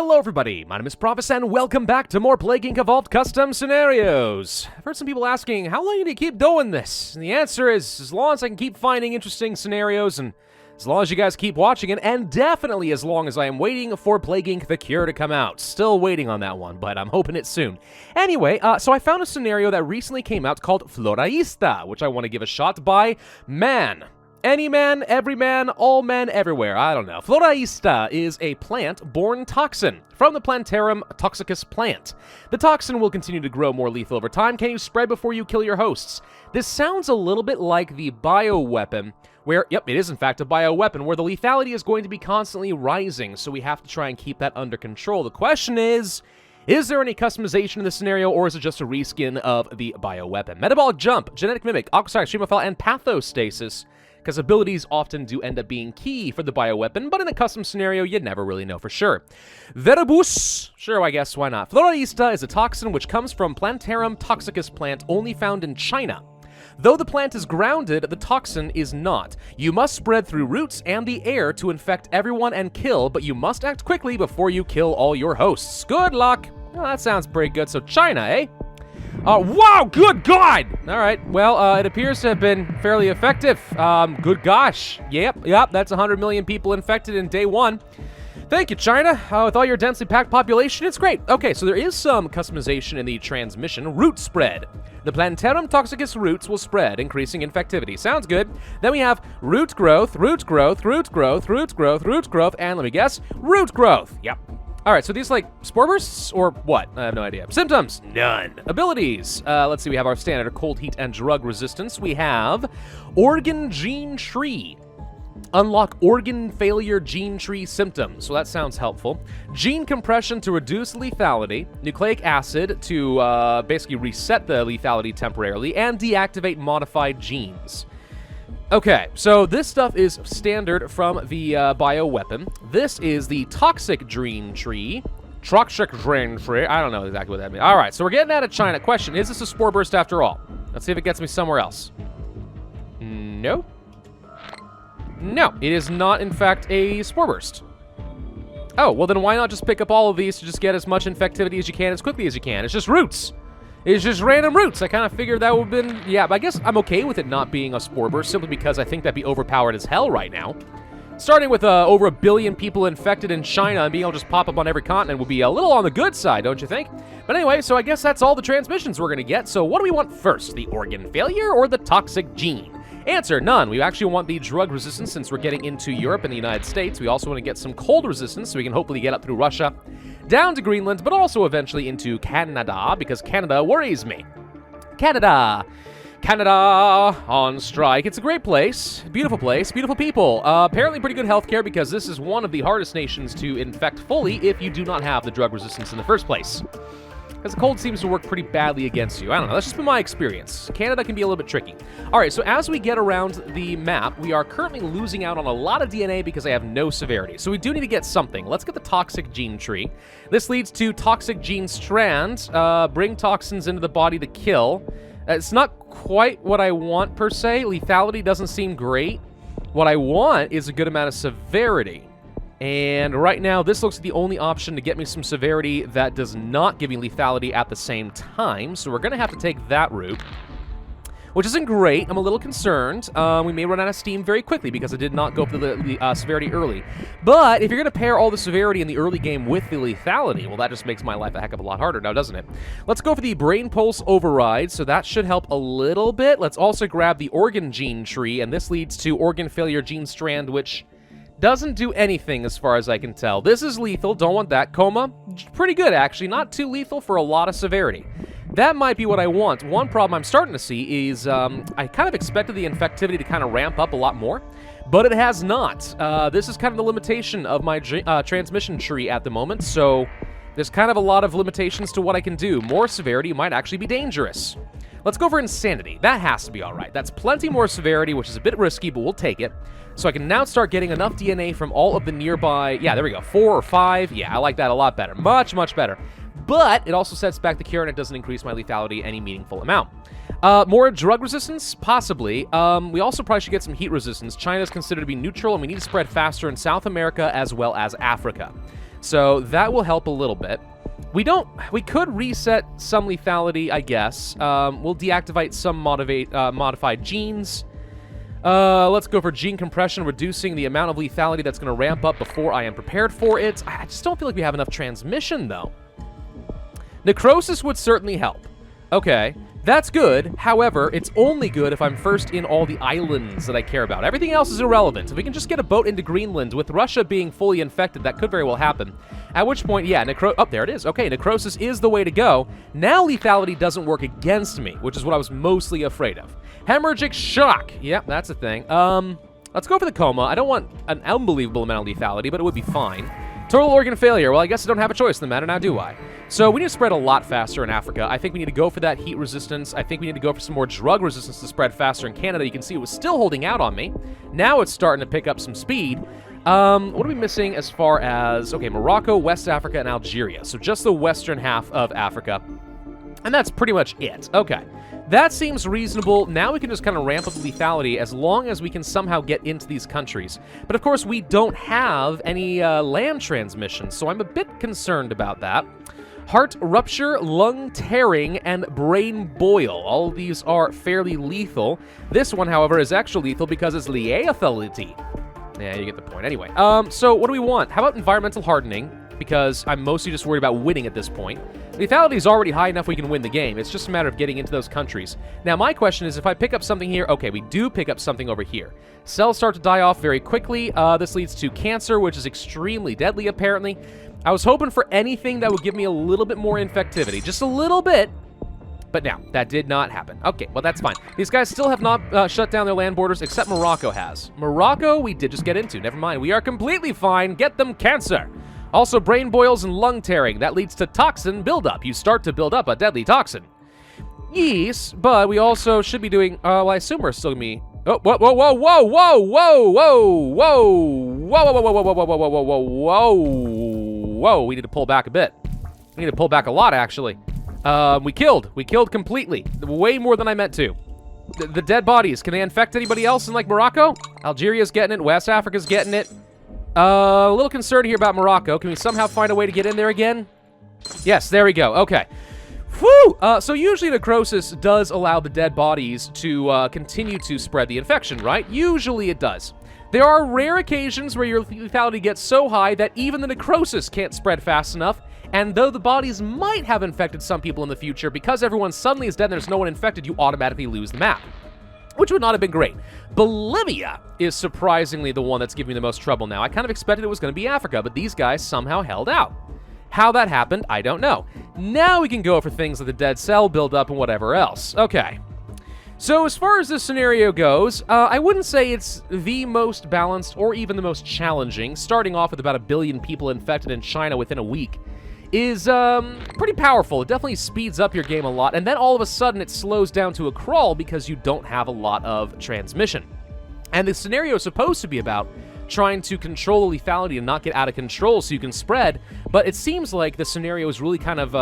Hello everybody, my name is Pravus and welcome back to more Plague Inc. Evolved Custom Scenarios. I've heard some people asking, how long do you keep doing this? And the answer is, as long as I can keep finding interesting scenarios and as long as you guys keep watching it, and definitely as long as I am waiting for Plague Inc. The Cure to come out. Still waiting on that one, but I'm hoping it's soon. Anyway, so I found a scenario that recently came out called Floraista, which I want to give a shot by man. Any man, every man, all men everywhere, I don't know. Floraista is a plant-borne toxin from the Plantarum toxicus plant. The toxin will continue to grow more lethal over time. Can you spread before you kill your hosts? This sounds a little bit like the bioweapon, where, yep, it is in fact a bioweapon, where the lethality is going to be constantly rising, so we have to try and keep that under control. The question is there any customization in this scenario, or is it just a reskin of the bioweapon? Metabolic Jump, Genetic Mimic, Oxide, Streamophile, and Pathostasis, because abilities often do end up being key for the bioweapon, but in a custom scenario, you never really know for sure. Pravus, sure, I guess, why not? Floraista is a toxin which comes from Plantarum toxicus plant only found in China. Though the plant is grounded, the toxin is not. You must spread through roots and the air to infect everyone and kill, but you must act quickly before you kill all your hosts. Good luck! Well, that sounds pretty good. So China, eh? Wow, good God! All right, well, it appears to have been fairly effective. Good gosh. Yep, that's 100 million people infected in day one. Thank you, China. With all your densely packed population, it's great. Okay, so there is some customization in the transmission. Root spread. The Plantarum toxicus roots will spread, increasing infectivity. Sounds good. Then we have root growth, root growth, root growth, root growth, root growth, and let me guess, root growth. Yep. All right, so these like spore bursts or what? I have no idea. Symptoms? None. Abilities? Let's see, we have our standard cold, heat, and drug resistance. We have organ gene tree. Unlock organ failure gene tree symptoms, so that sounds helpful. Gene compression to reduce lethality. Nucleic acid to basically reset the lethality temporarily, and deactivate modified genes. Okay, so this stuff is standard from the bioweapon. This is the toxic gene tree. Toxic gene tree. I don't know exactly what that means. All right, so we're getting out of China. Question, is this a spore burst after all? Let's see if it gets me somewhere else. No. No, it is not, in fact, a spore burst. Oh, well then why not just pick up all of these to just get as much infectivity as you can as quickly as you can? It's just roots. It's just random roots. I kind of figured that would have been, yeah, but I guess I'm okay with it not being a spore burst simply because I think that'd be overpowered as hell right now. Starting with over 1 billion people infected in China and being able to just pop up on every continent would be a little on the good side, don't you think? But anyway, so I guess that's all the transmissions we're going to get. So what do we want first, the organ failure or the toxic gene? Answer, none. We actually want the drug resistance since we're getting into Europe and the United States. We also want to get some cold resistance so we can hopefully get up through Russia, down to Greenland, but also eventually into Canada, because Canada worries me. Canada on strike. It's a great place, beautiful people. Apparently pretty good healthcare because this is one of the hardest nations to infect fully if you do not have the drug resistance in the first place. Because the cold seems to work pretty badly against you. I don't know, that's just been my experience. Canada can be a little bit tricky. All right, so as we get around the map, we are currently losing out on a lot of DNA because I have no severity. So we do need to get something. Let's get the toxic gene tree. This leads to toxic gene strand. Bring toxins into the body to kill. It's not quite what I want, per se. Lethality doesn't seem great. What I want is a good amount of severity. And right now, this looks like the only option to get me some severity that does not give me lethality at the same time. So we're going to have to take that route, which isn't great. I'm a little concerned. We may run out of steam very quickly because I did not go for the severity early. But if you're going to pair all the severity in the early game with the lethality, well, that just makes my life a heck of a lot harder now, doesn't it? Let's go for the brain pulse override, so that should help a little bit. Let's also grab the organ gene tree, and this leads to organ failure gene strand, which doesn't do anything as far as I can tell. This is lethal, don't want that. Coma, pretty good actually, not too lethal for a lot of severity. That might be what I want. One problem I'm starting to see is I kind of expected the infectivity to kind of ramp up a lot more, but it has not. This is kind of the limitation of my transmission tree at the moment, so there's kind of a lot of limitations to what I can do. More severity might actually be dangerous. Let's go for insanity. That has to be all right. That's plenty more severity, which is a bit risky, but we'll take it. So I can now start getting enough DNA from all of the nearby, yeah, there we go, 4 or 5. Yeah, I like that a lot better. Much, much better. But it also sets back the cure and it doesn't increase my lethality any meaningful amount. More drug resistance? Possibly. We also probably should get some heat resistance. China is considered to be neutral, and we need to spread faster in South America as well as Africa. So that will help a little bit. We could reset some lethality, I guess. We'll deactivate some modified genes. Let's go for gene compression, reducing the amount of lethality that's going to ramp up before I am prepared for it. I just don't feel like we have enough transmission, though. Necrosis would certainly help. Okay, that's good. However, it's only good if I'm first in all the islands that I care about. Everything else is irrelevant. If we can just get a boat into Greenland, with Russia being fully infected, that could very well happen. At which point, yeah, oh, there it is. Okay, necrosis is the way to go. Now lethality doesn't work against me, which is what I was mostly afraid of. Hemorrhagic shock. Yep, that's a thing. Let's go for the coma. I don't want an unbelievable amount of lethality, but it would be fine. Total organ failure. Well, I guess I don't have a choice in the matter now, do I? So we need to spread a lot faster in Africa. I think we need to go for that heat resistance. I think we need to go for some more drug resistance to spread faster in Canada. You can see it was still holding out on me. Now it's starting to pick up some speed. What are we missing as far as... Okay, Morocco, West Africa, and Algeria. So just the western half of Africa. And that's pretty much it. Okay. That seems reasonable. Now we can just kind of ramp up the lethality as long as we can somehow get into these countries. But of course, we don't have any land transmission, so I'm a bit concerned about that. Heart rupture, lung tearing, and brain boil. All of these are fairly lethal. This one, however, is extra lethal because it's lethality. Yeah, you get the point. Anyway, so what do we want? How about environmental hardening? Because I'm mostly just worried about winning at this point. Lethality is already high enough we can win the game. It's just a matter of getting into those countries. Now, my question is, if I pick up something here... Okay, we do pick up something over here. Cells start to die off very quickly. This leads to cancer, which is extremely deadly, apparently. I was hoping for anything that would give me a little bit more infectivity. Just a little bit. But now, that did not happen. Okay, well, that's fine. These guys still have not shut down their land borders, except Morocco has. Morocco, we did just get into. Never mind. We are completely fine. Get them cancer. Also, brain boils and lung tearing. That leads to toxin buildup. You start to build up a deadly toxin. Yes, but we also should be doing... well, I assume we're still going to be... Oh, whoa, whoa, whoa, whoa, whoa, whoa, whoa, whoa, whoa, whoa, whoa, whoa, whoa, whoa, whoa, whoa, whoa, whoa. We need to pull back a bit. We need to pull back a lot, actually. We killed completely. Way more than I meant to. The dead bodies, can they infect anybody else in, like, Morocco? Algeria's getting it. West Africa's getting it. A little concerned here about Morocco. Can we somehow find a way to get in there again? Yes, there we go. Okay. Whew! So usually necrosis does allow the dead bodies to continue to spread the infection, right? Usually it does. There are rare occasions where your lethality gets so high that even the necrosis can't spread fast enough, and though the bodies might have infected some people in the future, because everyone suddenly is dead and there's no one infected, you automatically lose the map. Which would not have been great. Bolivia is surprisingly the one that's giving me the most trouble now. I kind of expected it was going to be Africa, but these guys somehow held out. How that happened, I don't know. Now we can go for things like the dead cell buildup and whatever else. Okay. So as far as this scenario goes, I wouldn't say it's the most balanced or even the most challenging. Starting off with about 1 billion people infected in China within a week is pretty powerful. It definitely speeds up your game a lot, and then all of a sudden it slows down to a crawl because you don't have a lot of transmission. And the scenario is supposed to be about trying to control the lethality and not get out of control so you can spread, but it seems like the scenario is really kind of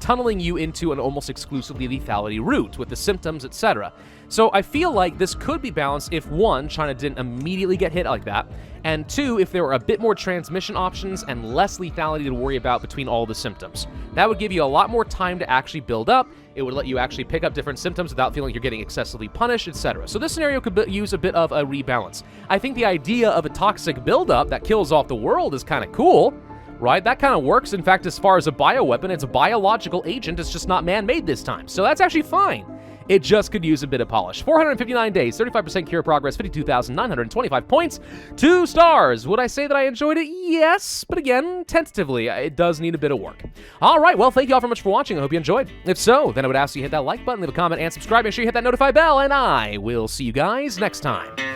tunneling you into an almost exclusively lethality route with the symptoms, etc. So I feel like this could be balanced if, one, China didn't immediately get hit like that, and two, if there were a bit more transmission options and less lethality to worry about between all the symptoms. That would give you a lot more time to actually build up. It would let you actually pick up different symptoms without feeling like you're getting excessively punished, etc. So this scenario could use a bit of a rebalance. I think the idea of a toxic buildup that kills off the world is kind of cool, right? That kind of works. In fact, as far as a bioweapon, it's a biological agent. It's just not man-made this time. So that's actually fine. It just could use a bit of polish. 459 days, 35% cure progress, 52,925 points, 2 stars. Would I say that I enjoyed it? Yes, but again, tentatively, it does need a bit of work. All right, well, thank you all very much for watching. I hope you enjoyed. If so, then I would ask you to hit that like button, leave a comment, and subscribe. Make sure you hit that notify bell, and I will see you guys next time.